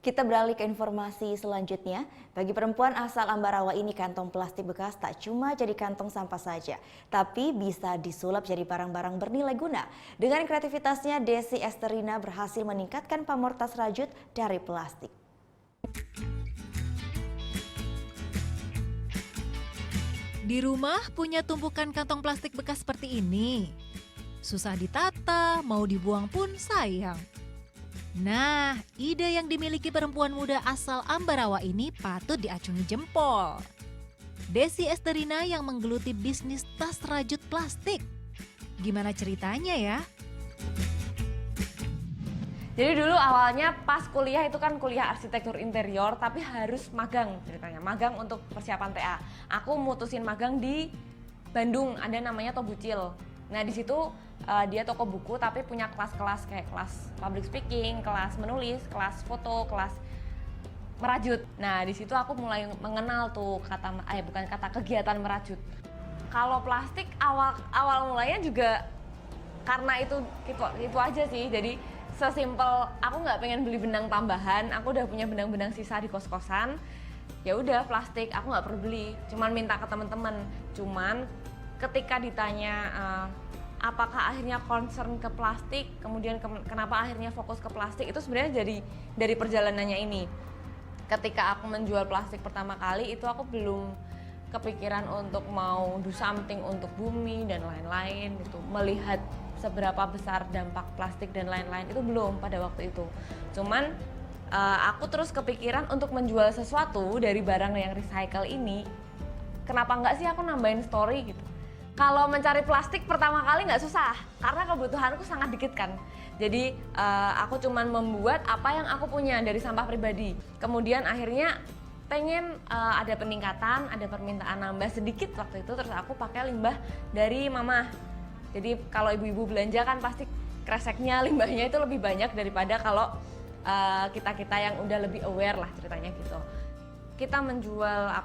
Kita beralih ke informasi selanjutnya. Bagi perempuan asal Ambarawa ini, kantong plastik bekas tak cuma jadi kantong sampah saja, tapi bisa disulap jadi barang-barang bernilai guna. Dengan kreativitasnya, Desi Esterina berhasil meningkatkan pamor tas rajut dari plastik. Di rumah punya tumpukan kantong plastik bekas seperti ini. Susah ditata, mau dibuang pun sayang. Nah, ide yang dimiliki perempuan muda asal Ambarawa ini patut diacungi jempol. Desi Esterina yang menggeluti bisnis tas rajut plastik. Gimana ceritanya ya? Jadi dulu awalnya pas kuliah itu kan kuliah arsitektur interior, tapi harus magang ceritanya. Magang untuk persiapan TA. Aku mutusin magang di Bandung, ada namanya Tobucil. Nah di situ dia toko buku tapi punya kelas-kelas kayak kelas public speaking, kelas menulis, kelas foto, kelas merajut. Nah di situ aku mulai mengenal tuh kegiatan merajut. Kalau plastik awal mulanya juga karena itu aja sih. Jadi sesimpel aku nggak pengen beli benang tambahan, aku udah punya benang-benang sisa di kos-kosan. Ya udah plastik, aku nggak perlu beli, cuman minta ke teman-teman. Cuman ketika ditanya apakah akhirnya concern ke plastik, kemudian kenapa akhirnya fokus ke plastik, itu sebenarnya dari perjalanannya ini. Ketika aku menjual plastik pertama kali, itu aku belum kepikiran untuk mau do something untuk bumi dan lain-lain gitu. Melihat seberapa besar dampak plastik dan lain-lain itu belum pada waktu itu. Cuman aku terus kepikiran untuk menjual sesuatu dari barang yang recycle ini. Kenapa nggak sih aku nambahin story gitu. Kalau mencari plastik pertama kali nggak susah, karena kebutuhanku sangat dikit kan. Jadi aku cuman membuat apa yang aku punya dari sampah pribadi. Kemudian akhirnya pengen ada peningkatan, ada permintaan nambah sedikit waktu itu, terus aku pakai limbah dari mama. Jadi kalau ibu-ibu belanja kan pasti kreseknya, limbahnya itu lebih banyak daripada kalau kita-kita yang udah lebih aware lah ceritanya gitu. Kita menjual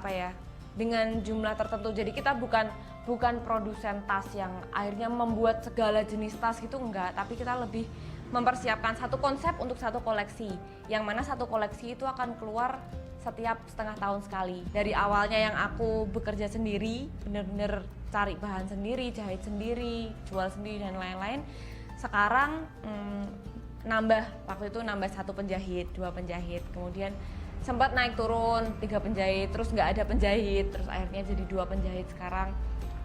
dengan jumlah tertentu, jadi kita bukan produsen tas yang akhirnya membuat segala jenis tas gitu, enggak, tapi kita lebih mempersiapkan satu konsep untuk satu koleksi, yang mana satu koleksi itu akan keluar setiap setengah tahun sekali. Dari awalnya yang aku bekerja sendiri, bener-bener cari bahan sendiri, jahit sendiri, jual sendiri dan lain-lain, sekarang waktu itu nambah 1 penjahit, 2 penjahit, kemudian sempat naik turun 3 penjahit, terus nggak ada penjahit, terus akhirnya jadi 2 penjahit sekarang.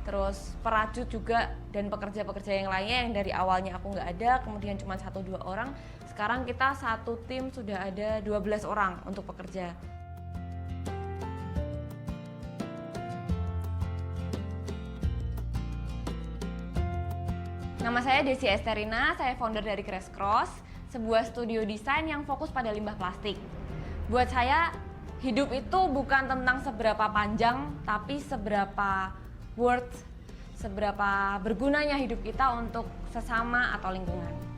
Terus perajut juga dan pekerja-pekerja yang lainnya yang dari awalnya aku nggak ada, kemudian cuma 1-2 orang, sekarang kita satu tim sudah ada 12 orang untuk pekerja. Nama saya Desi Esterina, saya founder dari Crash Cross, sebuah studio desain yang fokus pada limbah plastik. Buat saya, hidup itu bukan tentang seberapa panjang, tapi seberapa worth, seberapa bergunanya hidup kita untuk sesama atau lingkungan.